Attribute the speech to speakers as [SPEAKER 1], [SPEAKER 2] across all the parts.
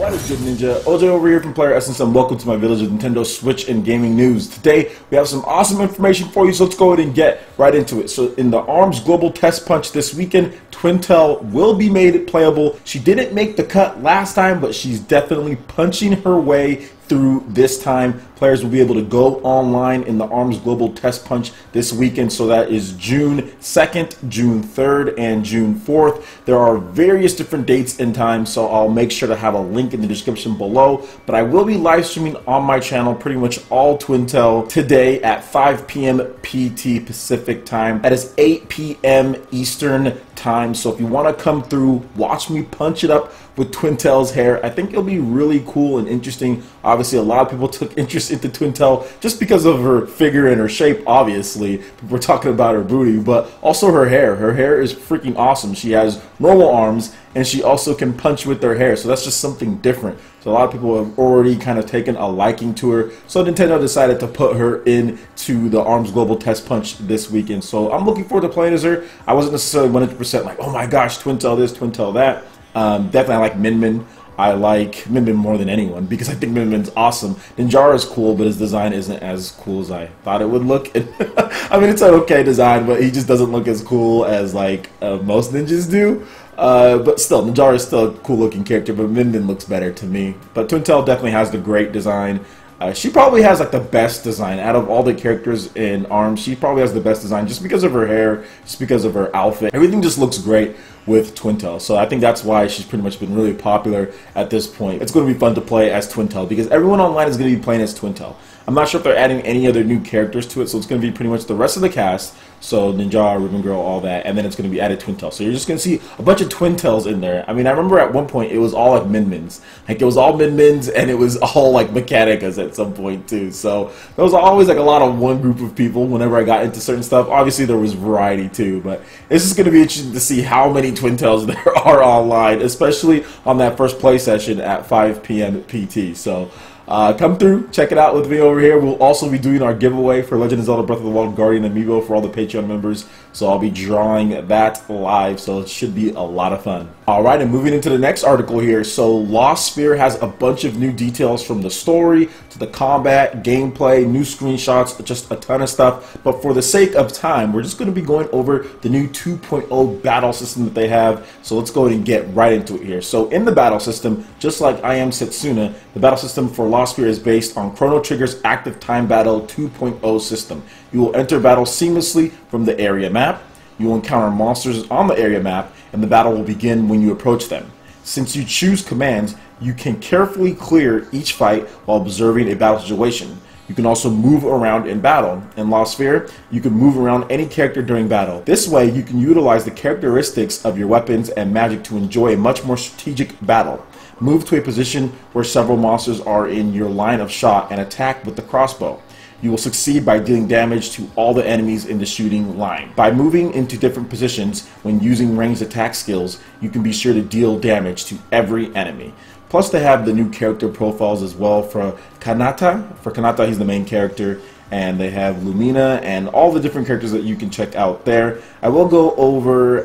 [SPEAKER 1] What is good, Ninja? OJ over here from PlayerEssence, and welcome to my village of Nintendo Switch and gaming news. Today, we have some awesome information for you, so let's go ahead and get right into it. So, in the ARMS Global Test Punch this weekend, Twintelle will be made playable. She didn't make the cut last time, but she's definitely punching her way through this time. Players will be able to go online in the ARMS Global Test Punch this weekend, so that is June 2nd, June 3rd, and June 4th. There are various different dates and times, so I'll make sure to have a link in the description below, but I will be live streaming on my channel pretty much all Twintelle today at 5 p.m. PT Pacific time. That is 8 p.m. Eastern time, so if you want to come through, watch me punch it up with Twintelle's hair. I think it'll be really cool and interesting. Obviously, a lot of people took interest into Twintelle just because of her figure and her shape, obviously. We're talking about her booty, but also her hair. Her hair is freaking awesome. She has normal arms, and she also can punch with her hair, so that's just something different. So a lot of people have already kind of taken a liking to her, so Nintendo decided to put her into the ARMS Global Test Punch this weekend. So I'm looking forward to playing as her. I wasn't necessarily 100% like, oh my gosh, Twintelle this, Twintelle that. Definitely I like Min Min. I like Min Min more than anyone because I think Min Min's awesome. Ninjara is cool, but his design isn't as cool as I thought it would look. I mean, it's an okay design, but he just doesn't look as cool as like most ninjas do. But still, Ninjara is still a cool looking character, but Min Min looks better to me. But Twintelle definitely has the great design. She probably has like the best design out of all the characters in ARMS. She probably has the best design just because of her hair, just because of her outfit. Everything just looks great with Twintelle. So I think that's why she's pretty much been really popular at this point. It's going to be fun to play as Twintelle because everyone online is going to be playing as Twintelle. I'm not sure if they're adding any other new characters to it, so it's going to be pretty much the rest of the cast. So Ninja, Ribbon Girl, all that, and then it's going to be added Twintelle. So you're just going to see a bunch of Twintelles in there. I mean, I remember at one point it was all like Min Mins. Like it was all Min Mins, and it was all like Mechanicas at some point too. So there was always like a lot of one group of people whenever I got into certain stuff. Obviously there was variety too, but it's just going to be interesting to see how many Twintelles there are online, especially on that first play session at 5 p.m. PT. So come through, check it out with me over here. We'll also be doing our giveaway for Legend of Zelda Breath of the Wild Guardian Amiibo for all the Patreon members. So I'll be drawing that live, so it should be a lot of fun. Alright, and moving into the next article here. So Lost Sphere has a bunch of new details from the story to the combat, gameplay, new screenshots, just a ton of stuff. But for the sake of time, we're just going to be going over the new 2.0 battle system that they have. So let's go ahead and get right into it here. So in the battle system, just like I Am Setsuna, the battle system for Lost Sphere is based on Chrono Trigger's Active Time Battle 2.0 system. You will enter battle seamlessly from the area map. You will encounter monsters on the area map, and the battle will begin when you approach them. Since you choose commands, you can carefully clear each fight while observing a battle situation. You can also move around in battle. In Lost Sphere, you can move around any character during battle. This way, you can utilize the characteristics of your weapons and magic to enjoy a much more strategic battle. Move to a position where several monsters are in your line of shot and attack with the crossbow. You will succeed by dealing damage to all the enemies in the shooting line. By moving into different positions when using ranged attack skills, you can be sure to deal damage to every enemy. Plus they have the new character profiles as well for Kanata. For Kanata, he's the main character, and they have Lumina and all the different characters that you can check out there. I will go over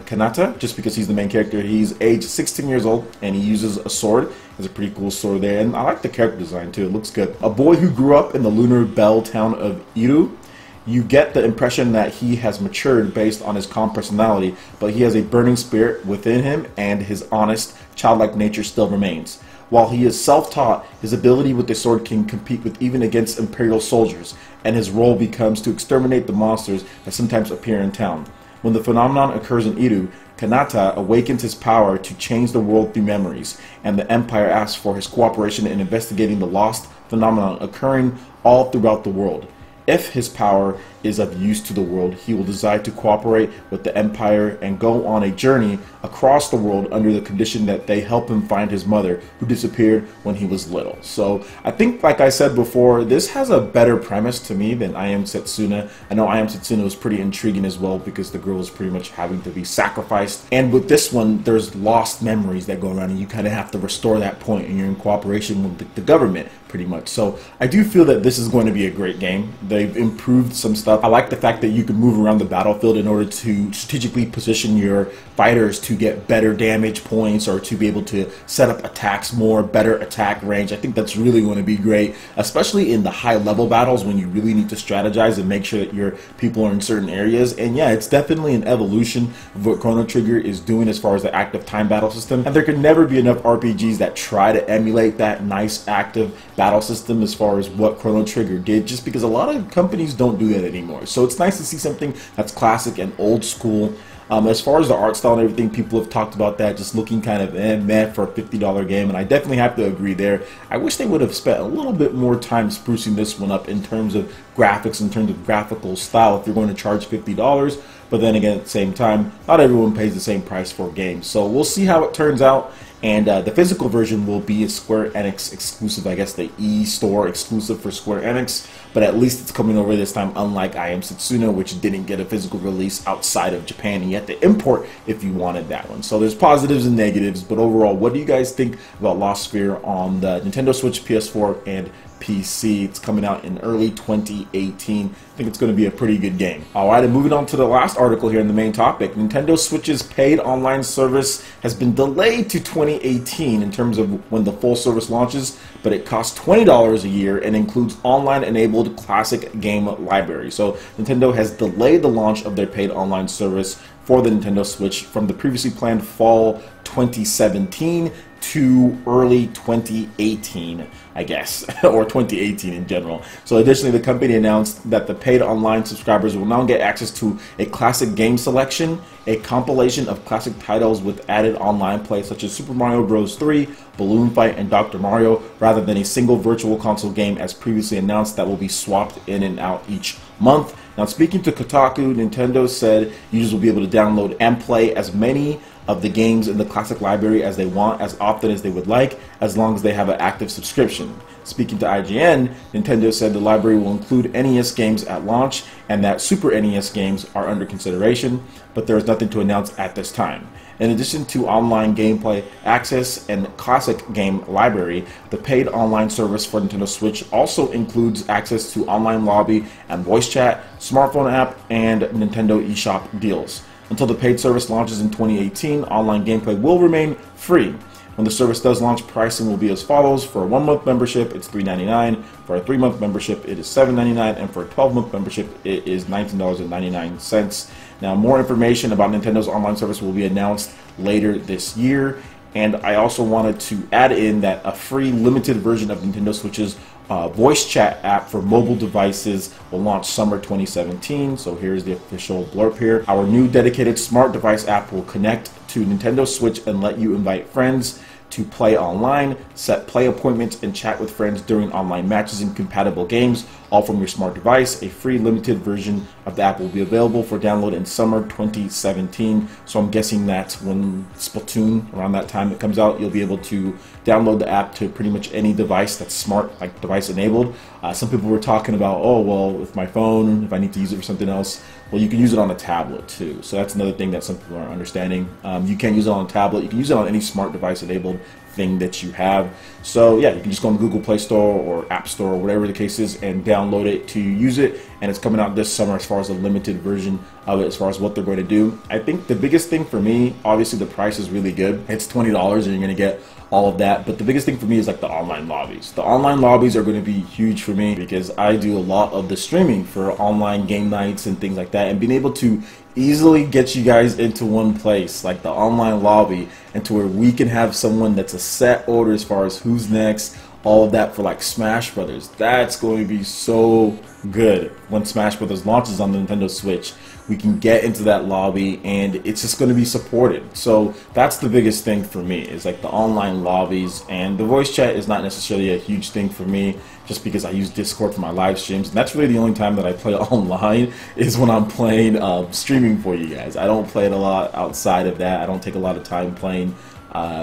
[SPEAKER 1] Kanata just because he's the main character. He's age 16 years old and he uses a sword. It's a pretty cool sword there, and I like the character design too. It looks good. A boy who grew up in the lunar bell town of Iru. You get the impression that he has matured based on his calm personality, but he has a burning spirit within him and his honest, childlike nature still remains. While he is self-taught, his ability with the sword can compete with even against Imperial soldiers, and his role becomes to exterminate the monsters that sometimes appear in town. When the phenomenon occurs in Iru, Kanata awakens his power to change the world through memories, and the Empire asks for his cooperation in investigating the lost phenomenon occurring all throughout the world. If his power is of use to the world, he will decide to cooperate with the Empire and go on a journey across the world under the condition that they help him find his mother, who disappeared when he was little. So I think, like I said before, this has a better premise to me than I Am Setsuna. I know I Am Setsuna was pretty intriguing as well because the girl is pretty much having to be sacrificed. And with this one, there's lost memories that go around and you kind of have to restore that point, and you're in cooperation with the government pretty much. So I do feel that this is going to be a great game. They've improved some stuff. I like the fact that you can move around the battlefield in order to strategically position your fighters to get better damage points or to be able to set up attacks more, better attack range. I think that's really going to be great, especially in the high level battles when you really need to strategize and make sure that your people are in certain areas. And yeah, it's definitely an evolution of what Chrono Trigger is doing as far as the active time battle system. And there can never be enough RPGs that try to emulate that nice active battle system as far as what Chrono Trigger did, just because a lot of companies don't do that anymore. So it's nice to see something that's classic and old school. As far as the art style and everything, people have talked about that just looking kind of meh for a $50 game, and I definitely have to agree there. I wish they would have spent a little bit more time sprucing this one up in terms of graphics, in terms of graphical style, if you're going to charge $50. But then again, at the same time, not everyone pays the same price for games. So we'll see how it turns out. And the physical version will be a Square Enix exclusive, I guess the e-store exclusive for Square Enix, but at least it's coming over this time, unlike I Am Setsuna, which didn't get a physical release outside of Japan, and you had to import if you wanted that one. So there's positives and negatives, but overall, what do you guys think about Lost Sphere on the Nintendo Switch, PS4, and PC? It's coming out in early 2018. I think it's going to be a pretty good game. Alright, and moving on to the last article here in the main topic. Nintendo Switch's paid online service has been delayed to 2018 in terms of when the full service launches, but it costs $20 a year and includes online enabled classic game library. So Nintendo has delayed the launch of their paid online service for the Nintendo Switch from the previously planned fall 2017 to early 2018, I guess, or 2018 in general. So additionally, the company announced that the paid online subscribers will now get access to a classic game selection, a compilation of classic titles with added online play such as Super Mario Bros. 3, Balloon Fight, and Dr. Mario, rather than a single virtual console game as previously announced that will be swapped in and out each month. Now, speaking to Kotaku, Nintendo said users will be able to download and play as many of the games in the classic library as they want, as often as they would like, as long as they have an active subscription. Speaking to IGN, Nintendo said the library will include NES games at launch and that Super NES games are under consideration, but there is nothing to announce at this time. In addition to online gameplay access and classic game library, the paid online service for Nintendo Switch also includes access to online lobby and voice chat, smartphone app, and Nintendo eShop deals. Until the paid service launches in 2018, online gameplay will remain free. When the service does launch, pricing will be as follows. For a 1-month membership, it's $3.99. For a 3-month membership, it is $7.99. And for a 12-month membership, it is $19.99. Now, more information about Nintendo's online service will be announced later this year. And I also wanted to add in that a free limited version of Nintendo Switch's voice chat app for mobile devices will launch summer 2017. So here's the official blurb here. Our new dedicated smart device app will connect to Nintendo Switch and let you invite friends to play online, set play appointments, and chat with friends during online matches in compatible games, all from your smart device. A free limited version of the app will be available for download in summer 2017. So I'm guessing that when Splatoon, around that time it comes out, you'll be able to download the app to pretty much any device that's smart, like device enabled. Some people were talking about, oh, well, with my phone, if I need to use it for something else, well, you can use it on a tablet too. So that's another thing that some people aren't understanding. You can use it on a tablet. You can use it on any smart device enabled thing that you have. So yeah, you can just go on the Google Play Store or App Store or whatever the case is and download it to use it. And it's coming out this summer as far as a limited version of it, as far as what they're going to do. I think the biggest thing for me, obviously the price is really good. It's $20 and you're going to get all of that. But the biggest thing for me is like the online lobbies. The online lobbies are going to be huge for me because I do a lot of the streaming for online game nights and things like that. And being able to easily get you guys into one place, like the online lobby, and to where we can have someone that's a set order as far as who's next, all of that for like Smash Brothers. That's going to be so good when Smash Brothers launches on the Nintendo Switch. We can get into that lobby and it's just going to be supported. So that's the biggest thing for me, is like the online lobbies. And the voice chat is not necessarily a huge thing for me, just because I use Discord for my live streams, and that's really the only time that I play online is when I'm playing streaming for you guys. I don't play it a lot outside of that. I don't take a lot of time playing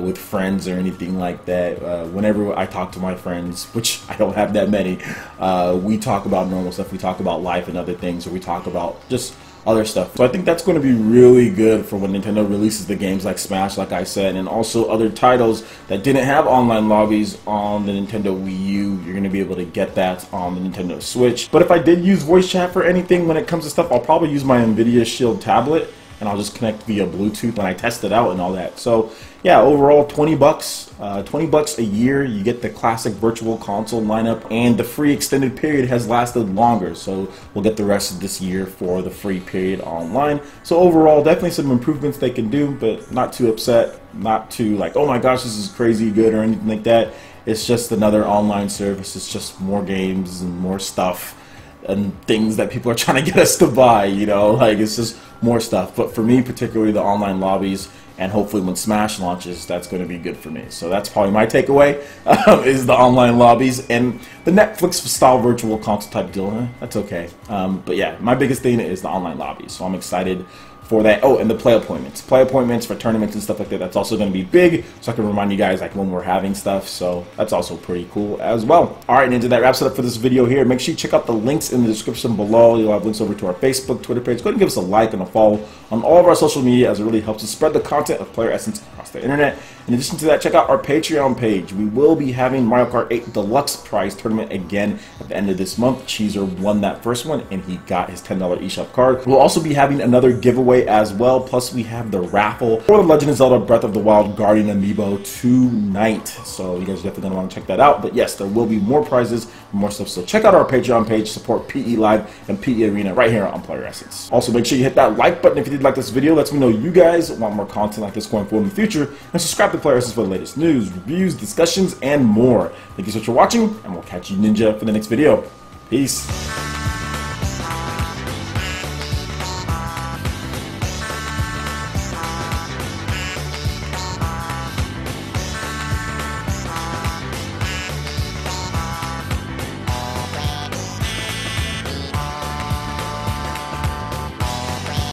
[SPEAKER 1] with friends or anything like that. Whenever I talk to my friends, which I don't have that many, we talk about normal stuff. We talk about life and other things, or we talk about just other stuff. So I think that's going to be really good for when Nintendo releases the games like Smash, like I said, and also other titles that didn't have online lobbies on the Nintendo Wii U. You're going to be able to get that on the Nintendo Switch. But if I did use voice chat for anything when it comes to stuff, I'll probably use my NVIDIA Shield tablet, and I'll just connect via Bluetooth when I test it out and all that. So yeah, overall 20 bucks, 20 bucks a year. You get the classic virtual console lineup, and the free extended period has lasted longer. So we'll get the rest of this year for the free period online. So overall, definitely some improvements they can do, but not too upset, not too like, oh my gosh, this is crazy good or anything like that. It's just another online service. It's just more games and more stuff and things that people are trying to get us to buy, you know, like it's just more stuff. But for me, particularly the online lobbies, and hopefully when Smash launches, that's going to be good for me. So that's probably my takeaway, is the online lobbies and the Netflix style virtual console type deal. That's okay. But yeah, my biggest thing is the online lobbies. So I'm excited for that. Oh, and the play appointments for tournaments and stuff like that. That's also going to be big, so I can remind you guys like when we're having stuff. So that's also pretty cool as well. All right, Ninja, that wraps it up for this video here. Make sure you check out the links in the description below. You'll have links over to our Facebook, Twitter page. Go ahead and give us a like and a follow on all of our social media, as it really helps us spread the content of PlayerEssence across the internet. In addition to that, check out our Patreon page. We will be having Mario Kart 8 Deluxe Prize Tournament again at the end of this month. Cheezer won that first one, and he got his $10 eShop card. We'll also be having another giveaway as well. Plus, we have the raffle for the Legend of Zelda Breath of the Wild Guardian Amiibo tonight. So you guys are definitely going to want to check that out. But yes, there will be more prizes and more stuff. So check out our Patreon page. Support PE Live and PE Arena right here on PlayerEssence. Also, make sure you hit that like button if you did like this video. Lets me know you guys want more content like this going forward in the future. And subscribe to PlayerEssence for the latest news, reviews, discussions, and more. Thank you so much for watching, and we'll catch you, Ninja, for the next video. Peace.